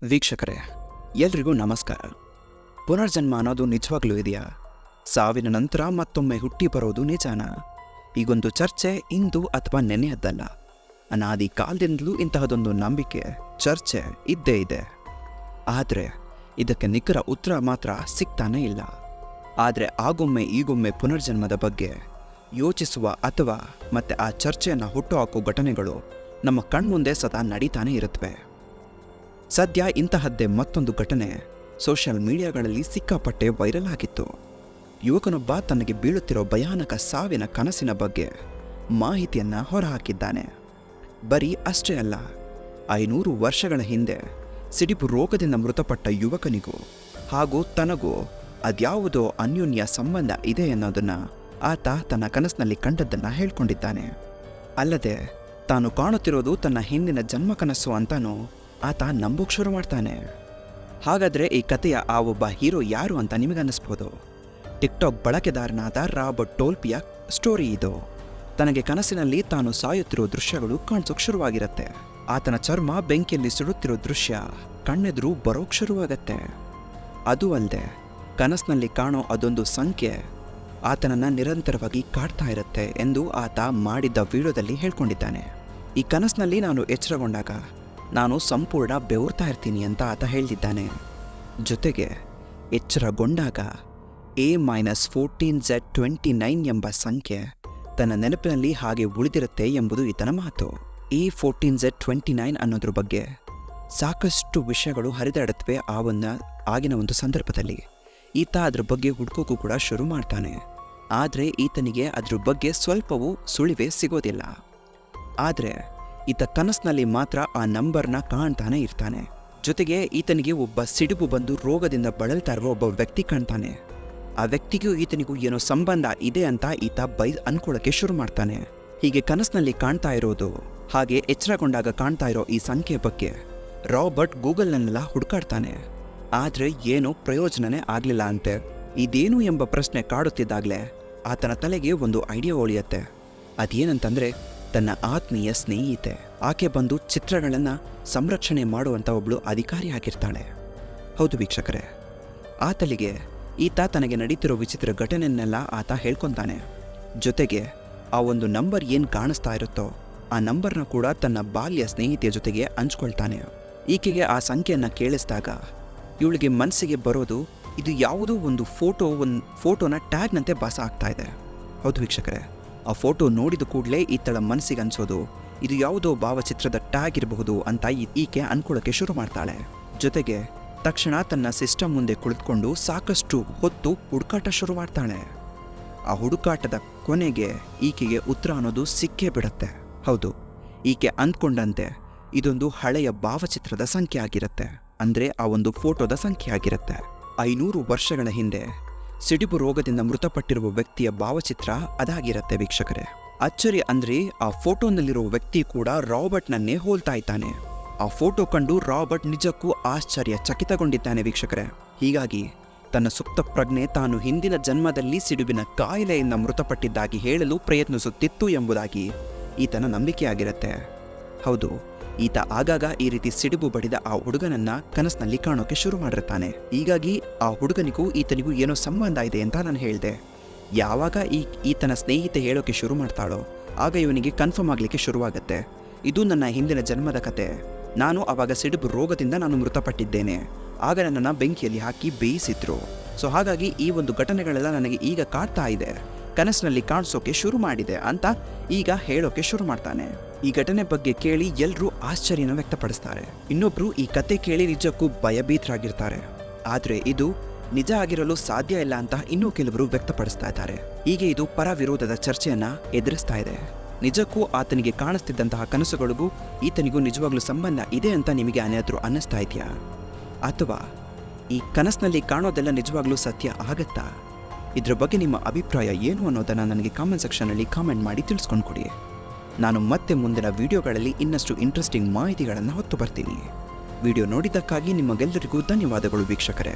ವೀಕ್ಷಕರೇ, ಎಲ್ರಿಗೂ ನಮಸ್ಕಾರ. ಪುನರ್ಜನ್ಮ ಅನ್ನೋದು ನಿಜವಾಗ್ಲೂ ಇದೆಯಾ? ಸಾವಿನ ನಂತರ ಮತ್ತೊಮ್ಮೆ ಹುಟ್ಟಿ ಬರೋದು ನಿಜಾನಾ? ಈಗೊಂದು ಚರ್ಚೆ ಇಂದು ಅಥವಾ ನೆನೆಯದ್ದಲ್ಲ. ಅನಾದಿ ಕಾಲದಿಂದಲೂ ಇಂತಹದೊಂದು ನಂಬಿಕೆ, ಚರ್ಚೆ ಇದ್ದೇ ಇದೆ. ಆದರೆ ಇದಕ್ಕೆ ನಿಖರ ಉತ್ತರ ಮಾತ್ರ ಸಿಗ್ತಾನೇ ಇಲ್ಲ. ಆದರೆ ಆಗೊಮ್ಮೆ ಈಗೊಮ್ಮೆ ಪುನರ್ಜನ್ಮದ ಬಗ್ಗೆ ಯೋಚಿಸುವ ಅಥವಾ ಮತ್ತೆ ಆ ಚರ್ಚೆಯನ್ನು ಹುಟ್ಟುಹಾಕೋ ಘಟನೆಗಳು ನಮ್ಮ ಕಣ್ಮುಂದೆ ಸದಾ ನಡೀತಾನೆ ಇರುತ್ತವೆ. ಸದ್ಯ ಇಂತಹದ್ದೇ ಮತ್ತೊಂದು ಘಟನೆ ಸೋಷಿಯಲ್ ಮೀಡಿಯಾಗಳಲ್ಲಿ ಸಿಕ್ಕಾಪಟ್ಟೆ ವೈರಲ್ ಆಗಿತ್ತು. ಯುವಕನೊಬ್ಬ ತನಗೆ ಬೀಳುತ್ತಿರೋ ಭಯಾನಕ ಸಾವಿನ ಕನಸಿನ ಬಗ್ಗೆ ಮಾಹಿತಿಯನ್ನು ಹೊರಹಾಕಿದ್ದಾನೆ. ಬರೀ ಅಷ್ಟೇ ಅಲ್ಲ, 500 ವರ್ಷಗಳ ಹಿಂದೆ ಸಿಡಿಪು ರೋಗದಿಂದ ಮೃತಪಟ್ಟ ಯುವಕನಿಗೂ ಹಾಗೂ ತನಗೂ ಅದ್ಯಾವುದೋ ಅನ್ಯೋನ್ಯ ಸಂಬಂಧ ಇದೆ ಅನ್ನೋದನ್ನು ಆತ ತನ್ನ ಕನಸಿನಲ್ಲಿ ಕಂಡದ್ದನ್ನು ಹೇಳ್ಕೊಂಡಿದ್ದಾನೆ. ಅಲ್ಲದೆ ತಾನು ಕಾಣುತ್ತಿರೋದು ತನ್ನ ಹಿಂದಿನ ಜನ್ಮ ಕನಸು ಅಂತಾನೂ ಆತ ನಂಬೋಕ್ ಶುರು ಮಾಡ್ತಾನೆ. ಹಾಗಾದರೆ ಈ ಕಥೆಯ ಆ ಒಬ್ಬ ಹೀರೋ ಯಾರು ಅಂತ ನಿಮಗನ್ನಿಸ್ಬೋದು. ಟಿಕ್ಟಾಕ್ ಬಳಕೆದಾರನಾದ ರಾಬರ್ಟ್ ಟೋಲ್ಪಿಯ ಸ್ಟೋರಿ ಇದು. ತನಗೆ ಕನಸಿನಲ್ಲಿ ತಾನು ಸಾಯುತ್ತಿರೋ ದೃಶ್ಯಗಳು ಕಾಣಿಸೋಕೆ ಶುರುವಾಗಿರುತ್ತೆ. ಆತನ ಚರ್ಮ ಬೆಂಕಿಯಲ್ಲಿ ಸುಡುತ್ತಿರೋ ದೃಶ್ಯ ಕಣ್ಣೆದುರು ಬರೋಕ್ ಶುರುವಾಗತ್ತೆ. ಅದು ಅಲ್ಲದೆ ಕನಸಿನಲ್ಲಿ ಕಾಣೋ ಅದೊಂದು ಸಂಖ್ಯೆ ಆತನನ್ನು ನಿರಂತರವಾಗಿ ಕಾಡ್ತಾ ಇರುತ್ತೆ ಎಂದು ಆತ ಮಾಡಿದ್ದ ವಿಡಿಯೋದಲ್ಲಿ ಹೇಳ್ಕೊಂಡಿದ್ದಾನೆ. ಈ ಕನಸಿನಲ್ಲಿ ನಾನು ಎಚ್ಚರಗೊಂಡಾಗ ನಾನು ಸಂಪೂರ್ಣ ಬೆವರ್ತಾ ಇರ್ತೀನಿ ಅಂತ ಆತ ಹೇಳಿದ್ದಾನೆ. ಜೊತೆಗೆ ಎಚ್ಚರಗೊಂಡಾಗ A-14Z29 ಎಂಬ ಸಂಖ್ಯೆ ತನ್ನ ನೆನಪಿನಲ್ಲಿ ಹಾಗೆ ಉಳಿದಿರುತ್ತೆ ಎಂಬುದು ಈತನ ಮಾತು. ಈ 14Z29 ಅನ್ನೋದ್ರ ಬಗ್ಗೆ ಸಾಕಷ್ಟು ವಿಷಯಗಳು ಹರಿದಾಡುತ್ತವೆ. ಆಗಿನ ಒಂದು ಸಂದರ್ಭದಲ್ಲಿ ಈತ ಅದ್ರ ಬಗ್ಗೆ ಹುಡುಕೋಕ್ಕೂ ಕೂಡ ಶುರು ಮಾಡ್ತಾನೆ. ಆದರೆ ಈತನಿಗೆ ಅದ್ರ ಬಗ್ಗೆ ಸ್ವಲ್ಪವೂ ಸುಳಿವೇ ಸಿಗೋದಿಲ್ಲ. ಆದರೆ ಈತ ಕನಸಿನಲ್ಲಿ ಮಾತ್ರ ಆ ನಂಬರ್ನ ಕಾಣ್ತಾನೆ ಇರ್ತಾನೆ. ಜೊತೆಗೆ ಈತನಿಗೆ ಒಬ್ಬ ಸಿಡುಬು ಬಂದು ರೋಗದಿಂದ ಬಳಲ್ತಾ ಇರುವ ಒಬ್ಬ ವ್ಯಕ್ತಿ ಕಾಣ್ತಾನೆ. ಆ ವ್ಯಕ್ತಿಗೂ ಈತನಿಗೂ ಏನೋ ಸಂಬಂಧ ಇದೆ ಅಂತ ಈತ ಅನ್ಕೊಳ್ಳೋಕೆ ಶುರು ಮಾಡ್ತಾನೆ. ಹೀಗೆ ಕನಸಿನಲ್ಲಿ ಕಾಣ್ತಾ ಇರೋದು ಹಾಗೆ ಎಚ್ಚರಗೊಂಡಾಗ ಕಾಣ್ತಾ ಇರೋ ಈ ಸಂಖ್ಯೆ ಬಗ್ಗೆ ರಾಬರ್ಟ್ ಗೂಗಲ್ನಲ್ಲೆಲ್ಲ ಹುಡುಕಾಡ್ತಾನೆ. ಆದರೆ ಏನೂ ಪ್ರಯೋಜನನೇ ಆಗಲಿಲ್ಲ ಅಂತೆ. ಇದೇನು ಎಂಬ ಪ್ರಶ್ನೆ ಕಾಡುತ್ತಿದ್ದಾಗಲೇ ಆತನ ತಲೆಗೆ ಒಂದು ಐಡಿಯಾ ಒಳಿಯತ್ತೆ. ಅದೇನಂತಂದರೆ ತನ್ನ ಆತ್ಮೀಯ ಸ್ನೇಹಿತೆ. ಆಕೆ ಬಂದು ಚಿತ್ರಗಳನ್ನು ಸಂರಕ್ಷಣೆ ಮಾಡುವಂಥ ಒಬ್ಬಳು ಅಧಿಕಾರಿ ಆಗಿರ್ತಾಳೆ. ಹೌದು ವೀಕ್ಷಕರೇ, ಆತಲಿಗೆ ಈತ ತನಗೆ ನಡೀತಿರೋ ವಿಚಿತ್ರ ಘಟನೆಯನ್ನೆಲ್ಲ ಆತ ಹೇಳ್ಕೊತಾನೆ. ಜೊತೆಗೆ ಆ ಒಂದು ನಂಬರ್ ಏನು ಕಾಣಿಸ್ತಾ ಇರುತ್ತೋ ಆ ನಂಬರ್ನ ಕೂಡ ತನ್ನ ಬಾಲ್ಯ ಸ್ನೇಹಿತೆಯ ಜೊತೆಗೆ ಹಂಚ್ಕೊಳ್ತಾನೆ. ಈಕೆಗೆ ಆ ಸಂಖ್ಯೆಯನ್ನು ಕೇಳಿಸಿದಾಗ ಇವಳಿಗೆ ಮನಸ್ಸಿಗೆ ಬರೋದು ಇದು ಯಾವುದೋ ಒಂದು ಫೋಟೋನ ಟ್ಯಾಗ್ನಂತೆ ಭಾಸ ಆಗ್ತಾ ಇದೆ. ಹೌದು ವೀಕ್ಷಕರೇ, ಆ ಫೋಟೋ ನೋಡಿದ ಕೂಡಲೇ ಈತಳ ಮನಸ್ಸಿಗೆ ಅನ್ಸೋದು ಇದು ಯಾವುದೋ ಭಾವಚಿತ್ರದ ಟ್ಯಾಗ್ ಇರಬಹುದು ಅಂತ ಈಕೆ ಅನ್ಕೊಳ್ಳೋಕೆ ಶುರು ಮಾಡ್ತಾಳೆ. ಜೊತೆಗೆ ತಕ್ಷಣ ತನ್ನ ಸಿಸ್ಟಮ್ ಮುಂದೆ ಕುಳಿತುಕೊಂಡು ಸಾಕಷ್ಟು ಹೊತ್ತು ಹುಡುಕಾಟ ಶುರು ಮಾಡ್ತಾಳೆ. ಆ ಹುಡುಕಾಟದ ಕೊನೆಗೆ ಈಕೆಗೆ ಉತ್ತರ ಅನ್ನೋದು ಸಿಕ್ಕೇ ಬಿಡುತ್ತೆ. ಹೌದು, ಈಕೆ ಅಂದ್ಕೊಂಡಂತೆ ಇದೊಂದು ಹಳೆಯ ಭಾವಚಿತ್ರದ ಸಂಖ್ಯೆ ಆಗಿರುತ್ತೆ. ಅಂದರೆ ಆ ಒಂದು ಫೋಟೋದ ಸಂಖ್ಯೆ ಆಗಿರುತ್ತೆ. 500 ವರ್ಷಗಳ ಹಿಂದೆ ಸಿಡಿಪು ರೋಗದಿಂದ ಮೃತಪಟ್ಟಿರುವ ವ್ಯಕ್ತಿಯ ಭಾವಚಿತ್ರ ಅದಾಗಿರುತ್ತೆ ವೀಕ್ಷಕರೇ. ಅಚ್ಚರಿ ಅಂದ್ರೆ ಆ ಫೋಟೋನಲ್ಲಿರುವ ವ್ಯಕ್ತಿ ಕೂಡ ರಾಬರ್ಟ್ನನ್ನೇ ಹೋಲ್ತಾ ಇದ್ದಾನೆ. ಆ ಫೋಟೋ ಕಂಡು ರಾಬರ್ಟ್ ನಿಜಕ್ಕೂ ಆಶ್ಚರ್ಯಚಕಿತಗೊಂಡಿದ್ದಾನೆ ವೀಕ್ಷಕರೇ. ಹೀಗಾಗಿ ತನ್ನ ಸುಪ್ತ ಪ್ರಜ್ಞೆ ತಾನು ಹಿಂದಿನ ಜನ್ಮದಲ್ಲಿ ಸಿಡುಬಿನ ಕಾಯಿಲೆಯಿಂದ ಮೃತಪಟ್ಟಿದ್ದಾಗಿ ಹೇಳಲು ಪ್ರಯತ್ನಿಸುತ್ತಿತ್ತು ಎಂಬುದಾಗಿ ಈತನ ನಂಬಿಕೆಯಾಗಿರುತ್ತೆ. ಹೌದು, ಈತ ಆಗಾಗ ಈ ರೀತಿ ಸಿಡುಬು ಬಡಿದ ಆ ಹುಡುಗನನ್ನ ಕನಸಿನಲ್ಲಿ ಕಾಣೋಕೆ ಶುರು ಮಾಡಿರ್ತಾನೆ. ಹೀಗಾಗಿ ಆ ಹುಡುಗನಿಗೂ ಈತನಿಗೂ ಏನೋ ಸಂಬಂಧ ಇದೆ ಅಂತ ನಾನು ಹೇಳಿದೆ. ಯಾವಾಗ ಈತನ ಸ್ನೇಹಿತೆ ಹೇಳೋಕೆ ಶುರು ಮಾಡ್ತಾಳೋ ಆಗ ಇವನಿಗೆ ಕನ್ಫರ್ಮ್ ಆಗಲಿಕ್ಕೆ ಶುರುವಾಗತ್ತೆ, ಇದು ನನ್ನ ಹಿಂದಿನ ಜನ್ಮದ ಕತೆ. ನಾನು ಆವಾಗ ಸಿಡುಬು ರೋಗದಿಂದ ನಾನು ಮೃತಪಟ್ಟಿದ್ದೇನೆ. ಆಗ ನನ್ನನ್ನು ಬೆಂಕಿಯಲ್ಲಿ ಹಾಕಿ ಬೇಯಿಸಿದ್ರು. ಸೊ ಹಾಗಾಗಿ ಈ ಒಂದು ಘಟನೆಗಳೆಲ್ಲ ನನಗೆ ಈಗ ಕಾಡ್ತಾ ಇದೆ, ಕನಸಿನಲ್ಲಿ ಕಾಣಿಸೋಕೆ ಶುರು ಮಾಡಿದೆ ಅಂತ ಈಗ ಹೇಳೋಕೆ ಶುರು ಮಾಡ್ತಾನೆ. ಈ ಘಟನೆ ಬಗ್ಗೆ ಕೇಳಿ ಎಲ್ಲರೂ ಆಶ್ಚರ್ಯನ ವ್ಯಕ್ತಪಡಿಸ್ತಾರೆ. ಇನ್ನೊಬ್ರು ಈ ಕತೆ ಕೇಳಿ ನಿಜಕ್ಕೂ ಭಯಭೀತರಾಗಿರ್ತಾರೆ. ಆದರೆ ಇದು ನಿಜ ಆಗಿರಲು ಸಾಧ್ಯ ಇಲ್ಲ ಅಂತ ಇನ್ನೂ ಕೆಲವರು ವ್ಯಕ್ತಪಡಿಸ್ತಾ ಇದ್ದಾರೆ. ಹೀಗೆ ಇದು ಪರ ವಿರೋಧದ ಚರ್ಚೆಯನ್ನ ಎದುರಿಸ್ತಾ ಇದೆ. ನಿಜಕ್ಕೂ ಆತನಿಗೆ ಕಾಣಿಸ್ತಿದ್ದಂತಹ ಕನಸುಗಳಿಗೂ ಈತನಿಗೂ ನಿಜವಾಗ್ಲೂ ಸಂಬಂಧ ಇದೆ ಅಂತ ನಿಮಗೆ ಏನಾದರೂ ಅನ್ನಿಸ್ತಾ ಇದೆಯಾ? ಅಥವಾ ಈ ಕನಸಿನಲ್ಲಿ ಕಾಣೋದೆಲ್ಲ ನಿಜವಾಗ್ಲೂ ಸತ್ಯ ಆಗತ್ತಾ? ಇದ್ರ ಬಗ್ಗೆ ನಿಮ್ಮ ಅಭಿಪ್ರಾಯ ಏನು ಅನ್ನೋದನ್ನು ನನಗೆ ಕಾಮೆಂಟ್ ಸೆಕ್ಷನಲ್ಲಿ ಕಾಮೆಂಟ್ ಮಾಡಿ ತಿಳಿಸ್ಕೊಂಡು ಕೊಡಿ. ನಾನು ಮತ್ತೆ ಮುಂದಿನ ವಿಡಿಯೋಗಳಲ್ಲಿ ಇನ್ನಷ್ಟು ಇಂಟ್ರೆಸ್ಟಿಂಗ್ ಮಾಹಿತಿಗಳನ್ನು ಹೊತ್ತು ಬರ್ತೀನಿ. ವಿಡಿಯೋ ನೋಡಿದ್ದಕ್ಕಾಗಿ ನಿಮಗೆಲ್ಲರಿಗೂ ಧನ್ಯವಾದಗಳು ವೀಕ್ಷಕರೇ.